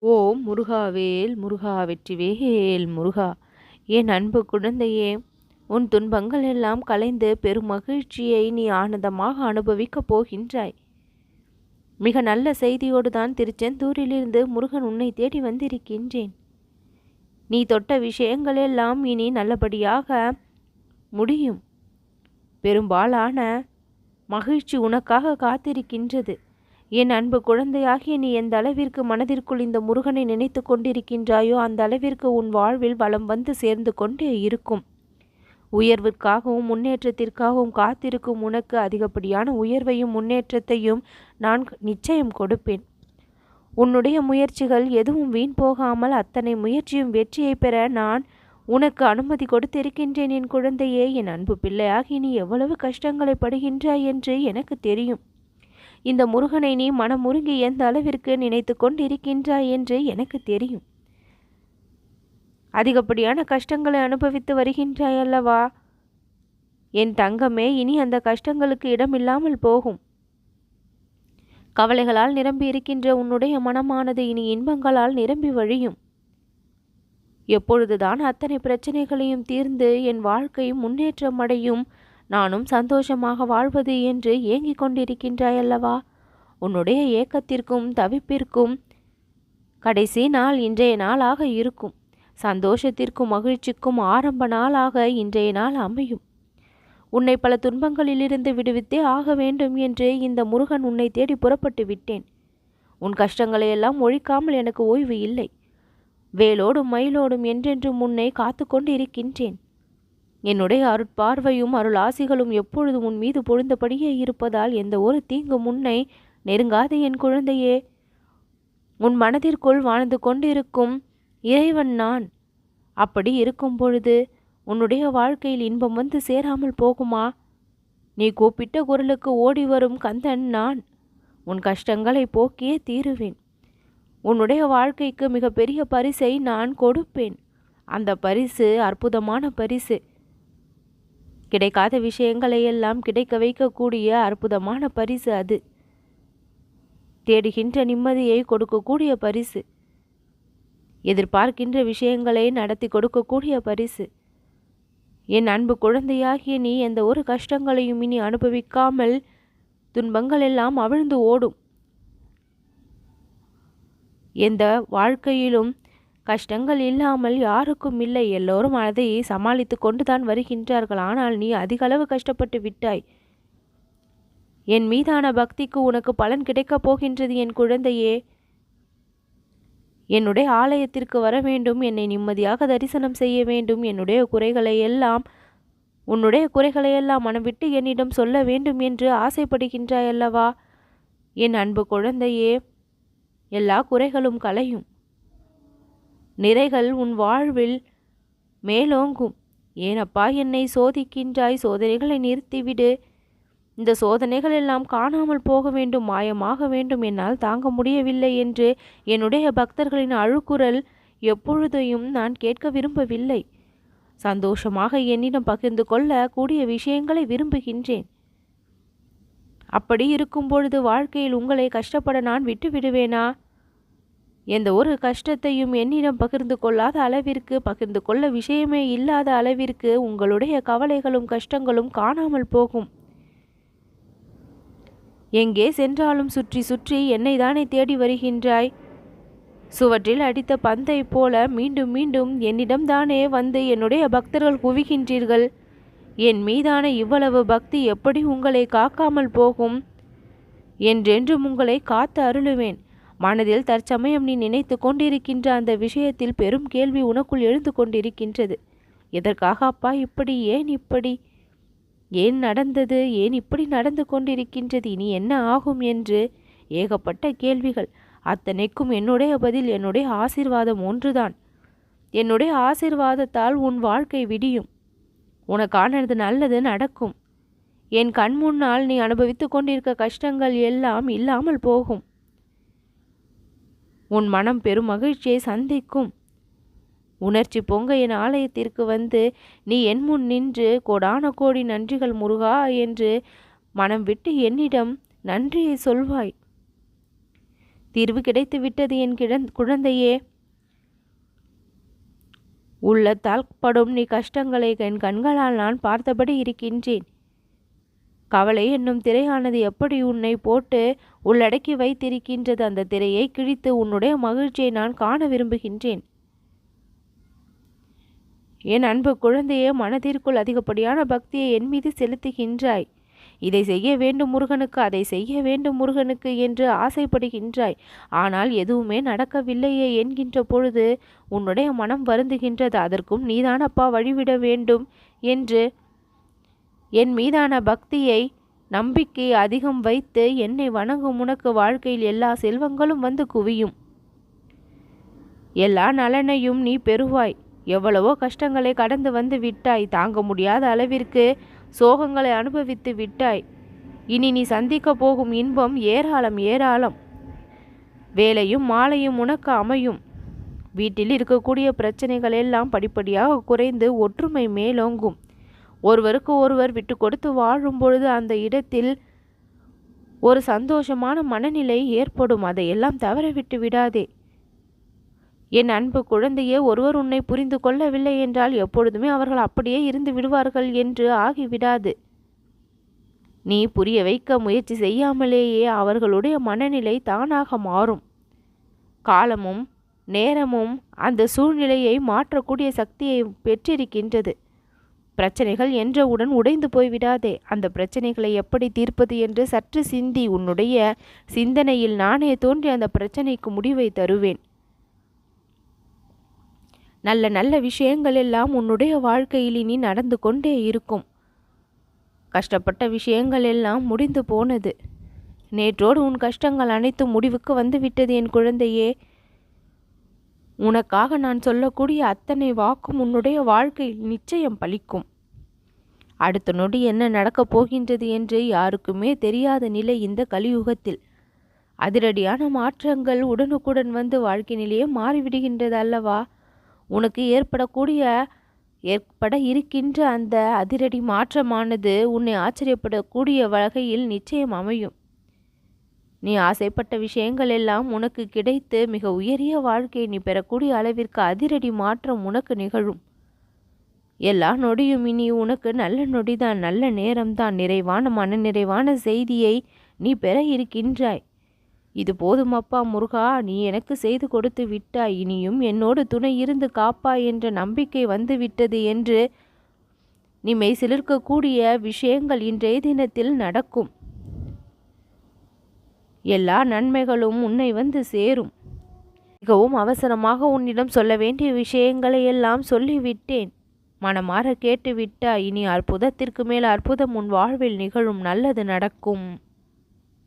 ஓம் முருகாவேல் முருகா வெற்றிவேல் முருகா. என் அன்பு குழந்தையே, உன் துன்பங்கள் எல்லாம் கலைந்து பெரும் மகிழ்ச்சியை நீ ஆனந்தமாக அனுபவிக்கப் போகின்றாய். மிக நல்ல செய்தியோடு தான் திருச்செந்தூரிலிருந்து முருகன் உன்னை தேடி வந்திருக்கின்றேன். நீ தொட்ட விஷயங்கள் எல்லாம் இனி நல்லபடியாக முடியும். பெரும்பாலான மகிழ்ச்சி உனக்காக காத்திருக்கின்றது. என் அன்பு குழந்தையாகிய நீ எந்த அளவிற்கு மனதிற்குள் இந்த முருகனை நினைத்து கொண்டிருக்கின்றாயோ அந்த அளவிற்கு உன் வாழ்வில் வளம் வந்து சேர்ந்து கொண்டே இருக்கும். உயர்விற்காகவும் முன்னேற்றத்திற்காகவும் காத்திருக்கும் உனக்கு அதிகப்படியான உயர்வையும் முன்னேற்றத்தையும் நான் நிச்சயம் கொடுப்பேன். உன்னுடைய முயற்சிகள் எதுவும் வீண் போகாமல் அத்தனை முயற்சியும் வெற்றியை பெற நான் உனக்கு அனுமதி கொடுத்திருக்கின்றேன். என் குழந்தையே, என் அன்பு பிள்ளையாகி நீ எவ்வளவு கஷ்டங்களை படுகின்றாய் என்று எனக்கு தெரியும். இந்த முருகனை நீ மனமுருகி எந்த அளவிற்கு நினைத்து கொண்டிருக்கின்றாய் என்று எனக்கு தெரியும். அதிகப்படியான கஷ்டங்களை அனுபவித்து வருகின்றாய் அல்லவா? என் தங்கமே, இனி அந்த கஷ்டங்களுக்கு இடமில்லாமல் போகும். கவலைகளால் நிரம்பி இருக்கின்ற உன்னுடைய மனமானது இனி இன்பங்களால் நிரம்பி வழியும். எப்பொழுதுதான் அத்தனை பிரச்சனைகளையும் தீர்ந்து என் வாழ்க்கை முன்னேற்றம் அடையும், நானும் சந்தோஷமாக வாழ்வது என்று ஏங்கிக் கொண்டிருக்கின்றாய் அல்லவா? உன்னுடைய ஏக்கத்திற்கும் தவிப்பிற்கும் கடைசி நாள் இன்றைய நாளாக இருக்கும். சந்தோஷத்திற்கும் மகிழ்ச்சிக்கும் ஆரம்ப நாளாக இன்றைய நாள் அமையும். உன்னை பல துன்பங்களிலிருந்து விடுவித்தே ஆக வேண்டும் என்று இந்த முருகன் உன்னை தேடி புறப்பட்டு விட்டேன். உன் கஷ்டங்களை எல்லாம் ஒழிக்காமல் எனக்கு ஓய்வு இல்லை. வேலோடும் மயிலோடும் என்றென்றும் உன்னை காத்து கொண்டு இருக்கின்றேன். என்னுடைய அருட்பார்வையும் அருள் ஆசிகளும் எப்பொழுதும் உன் மீது பொழுந்தபடியே இருப்பதால் எந்த ஒரு தீங்கு முன்னை நெருங்காது. என் குழந்தையே, உன் மனதிற்குள் வாழ்ந்து கொண்டிருக்கும் இறைவன் நான். அப்படி இருக்கும் பொழுது உன்னுடைய வாழ்க்கையில் இன்பம் வந்து சேராமல் போகுமா? நீ கூப்பிட்ட குரலுக்கு ஓடி வரும் கந்தன் நான். உன் கஷ்டங்களை போக்கியே தீருவேன். உன்னுடைய வாழ்க்கைக்கு மிக பெரிய பரிசை நான் கொடுப்பேன். அந்த பரிசு அற்புதமான பரிசு. கிடைக்காத விஷயங்களை எல்லாம் கிடைக்க வைக்கக்கூடிய அற்புதமான பரிசு அது. தேடுகின்ற நிம்மதியை கொடுக்கக்கூடிய பரிசு. எதிர்பார்க்கின்ற விஷயங்களை நடத்தி கொடுக்கக்கூடிய பரிசு. என் அன்பு குழந்தையாகிய நீ எந்த ஒரு கஷ்டங்களையும் இனி அனுபவிக்காமல் துன்பங்கள் எல்லாம் அவிழ்ந்து ஓடும். எந்த வாழ்க்கையிலும் கஷ்டங்கள் இல்லாமல் யாருக்கும் இல்லை. எல்லோரும் அதை சமாளித்து கொண்டுதான் வருகின்றார்கள். ஆனால் நீ அதிக அளவு கஷ்டப்பட்டு விட்டாய். என் மீதான பக்திக்கு உனக்கு பலன் கிடைக்கப் போகின்றது. என் குழந்தையே, என்னுடைய ஆலயத்திற்கு வர வேண்டும், என்னை நிம்மதியாக தரிசனம் செய்ய வேண்டும், என்னுடைய குறைகளை எல்லாம் உன்னுடைய குறைகளை எல்லாம் மனம் விட்டு என்னிடம் சொல்ல வேண்டும் என்று ஆசைப்படுகின்றாய் அல்லவா? என் அன்பு குழந்தையே, எல்லா குறைகளும் களையும். நிறைகள் உன் வாழ்வில் மேலோங்கும். ஏனப்பா என்னை சோதிக்கின்றாய்? சோதனைகளை நிறுத்திவிடு. இந்த சோதனைகள் எல்லாம் காணாமல் போக வேண்டும், மாயமாக வேண்டும். என்னால் தாங்க முடியவில்லை என்று என்னுடைய பக்தர்களின் அழுக்குரல் எப்பொழுதையும் நான் கேட்க விரும்பவில்லை. சந்தோஷமாக என்னிடம் பகிர்ந்து கொள்ள கூடிய விஷயங்களை விரும்புகின்றேன். அப்படி இருக்கும் பொழுது வாழ்க்கையில் உங்களை கஷ்டப்பட நான் விட்டு விடுவேனா? எந்த ஒரு கஷ்டத்தையும் என்னிடம் பகிர்ந்து கொள்ளாத அளவிற்கு, பகிர்ந்து கொள்ள விஷயமே இல்லாத அளவிற்கு உங்களுடைய கவலைகளும் கஷ்டங்களும் காணாமல் போகும். எங்கே சென்றாலும் சுற்றி சுற்றி என்னை தானே தேடி வருகின்றாய். சுவற்றில் அடித்த பந்தை போல மீண்டும் மீண்டும் என்னிடம் தானே வந்து என்னுடைய பக்தர்கள் குவிகின்றீர்கள். என் மீதான இவ்வளவு பக்தி எப்படி உங்களை காக்காமல் போகும்? என்றென்றும் உங்களை காத்து அருளுவேன். மனதில் தற்சமயம் நீ நினைத்து கொண்டிருக்கின்ற அந்த விஷயத்தில் பெரும் கேள்வி உனக்குள் எழுந்து கொண்டிருக்கின்றது. எதற்காக அப்பா இப்படி? ஏன் இப்படி? ஏன் நடந்தது? ஏன் இப்படி நடந்து கொண்டிருக்கின்றது? இனி என்ன ஆகும் என்று ஏகப்பட்ட கேள்விகள். அத்தனைக்கும் என்னுடைய பதில் என்னுடைய ஆசீர்வாதம் ஒன்றுதான். என்னுடைய ஆசீர்வாதத்தால் உன் வாழ்க்கை விடியும். உனக்கானது நல்லது நடக்கும். என் கண் முன்னால் நீ அனுபவித்து கொண்டிருக்க கஷ்டங்கள் எல்லாம் இல்லாமல் போகும். உன் மனம் பெரும் மகிழ்ச்சியை சந்திக்கும். உணர்ச்சி பொங்க என் ஆலயத்திற்கு வந்து நீ என் முன் நின்று கோடான கோடி நன்றிகள் முருகா என்று மனம் விட்டு என்னிடம் நன்றியை சொல்வாய். தீர்வு கிடைத்து விட்டது என் குழந்தையே. உள்ளத்தால் படும் நீ கஷ்டங்களை என் கண்களால் நான் பார்த்தபடி இருக்கின்றேன். கவலை என்னும் திரையானது எப்படி உன்னை போட்டு உள்ளடக்கி வைத்திருக்கின்றது. அந்த திரையை கிழித்து உன்னுடைய மகிழ்ச்சியை நான் காண விரும்புகின்றேன். என் அன்பு குழந்தையே, மனதிற்குள் அதிகப்படியான பக்தியை என் மீது செலுத்துகின்றாய். இதை செய்ய வேண்டும் முருகனுக்கு, அதை செய்ய வேண்டும் முருகனுக்கு என்று ஆசைப்படுகின்றாய். ஆனால் எதுவுமே நடக்கவில்லையே என்கின்ற பொழுது உன்னுடைய மனம் வருந்துகின்றது. அதற்கும் நீதானப்பா வழிவிட வேண்டும் என்று என் மீதான பக்தியை நம்பிக்கை அதிகம் வைத்து என்னை வணங்கும் உனக்கு வாழ்க்கையில் எல்லா செல்வங்களும் வந்து குவியும். எல்லா நலனையும் நீ பெறுவாய். எவ்வளவோ கஷ்டங்களை கடந்து வந்து விட்டாய். தாங்க முடியாத அளவிற்கு சோகங்களை அனுபவித்து விட்டாய். இனி நீ சந்திக்க போகும் இன்பம் ஏராளம் ஏராளம். வேலையும் மாலையும் உனக்கு அமையும். வீட்டில் இருக்கக்கூடிய பிரச்சனைகள் எல்லாம் படிப்படியாக குறைந்து ஒற்றுமை மேலோங்கும். ஒருவருக்கு ஒருவர் விட்டு கொடுத்து வாழும் பொழுது அந்த இடத்தில் ஒரு சந்தோஷமான மனநிலை ஏற்படும். அதையெல்லாம் தவற விட்டு விடாதே என் அன்பு குழந்தையே. ஒருவர் உன்னை புரிந்து கொள்ளவில்லை என்றால் எப்பொழுதுமே அவர்கள் அப்படியே இருந்து விடுவார்கள் என்று ஆகிவிடாது. நீ புரிய வைக்க முயற்சி செய்யாமலேயே அவர்களுடைய மனநிலை தானாக மாறும். காலமும் நேரமும் அந்த சூழ்நிலையை மாற்றக்கூடிய சக்தியை பெற்றிருக்கின்றது. பிரச்சனைகள் என்றவுடன் உடைந்து போய்விடாதே. அந்த பிரச்சனைகளை எப்படி தீர்ப்பது என்று சற்று சிந்தி. உன்னுடைய சிந்தனையில் நானே தோன்றி அந்த பிரச்சனைக்கு முடிவை தருவேன். நல்ல நல்ல விஷயங்கள் எல்லாம் உன்னுடைய வாழ்க்கையில் இனி நடந்து கொண்டே இருக்கும். கஷ்டப்பட்ட விஷயங்கள் எல்லாம் முடிந்து போனது. நேற்றோடு உன் கஷ்டங்கள் அனைத்தும் முடிவுக்கு வந்துவிட்டது என் குழந்தையே. உனக்காக நான் சொல்லக்கூடிய அத்தனை வாக்கும் உன்னுடைய வாழ்க்கையில் நிச்சயம் பலிக்கும். அடுத்த நொடி என்ன நடக்கப் போகின்றது என்று யாருக்குமே தெரியாத நிலை இந்த கலியுகத்தில். அதிரடியான மாற்றங்கள் உடனுக்குடன் வந்து வாழ்க்கை நிலையே மாறிவிடுகின்றது அல்லவா? உனக்கு ஏற்பட இருக்கின்ற அந்த அதிரடி மாற்றமானது உன்னை ஆச்சரியப்படக்கூடிய வகையில் நிச்சயம் அமையும். நீ ஆசைப்பட்ட விஷயங்கள் எல்லாம் உனக்கு கிடைத்து மிக உயரிய வாழ்க்கையை நீ பெறக்கூடிய அளவிற்கு அதிரடி மாற்றம் உனக்கு நிகழும். எல்லா நொடியும் இனி உனக்கு நல்ல நொடிதான், நல்ல நேரம்தான். நிறைவான மன நிறைவான செய்தியை நீ பெற இருக்கின்றாய். இது போதுமப்பா முருகா, நீ எனக்கு செய்து கொடுத்து விட்டாய். இனியும் என்னோடு துணை இருந்து காப்பாய் என்ற நம்பிக்கை வந்துவிட்டது என்று நீ மெய் சிலிர்க்கக்கூடிய விஷயங்கள் இன்றைய தினத்தில் நடக்கும். எல்லா நன்மைகளும் உன்னை வந்து சேரும். மிகவும் அவசரமாக உன்னிடம் சொல்ல வேண்டிய விஷயங்களை எல்லாம் சொல்லிவிட்டேன். மனமாற கேட்டுவிட்டாய். இனி அற்புதத்திற்கு மேல் அற்புதம் உன் வாழ்வில் நிகழும். நல்லது நடக்கும்.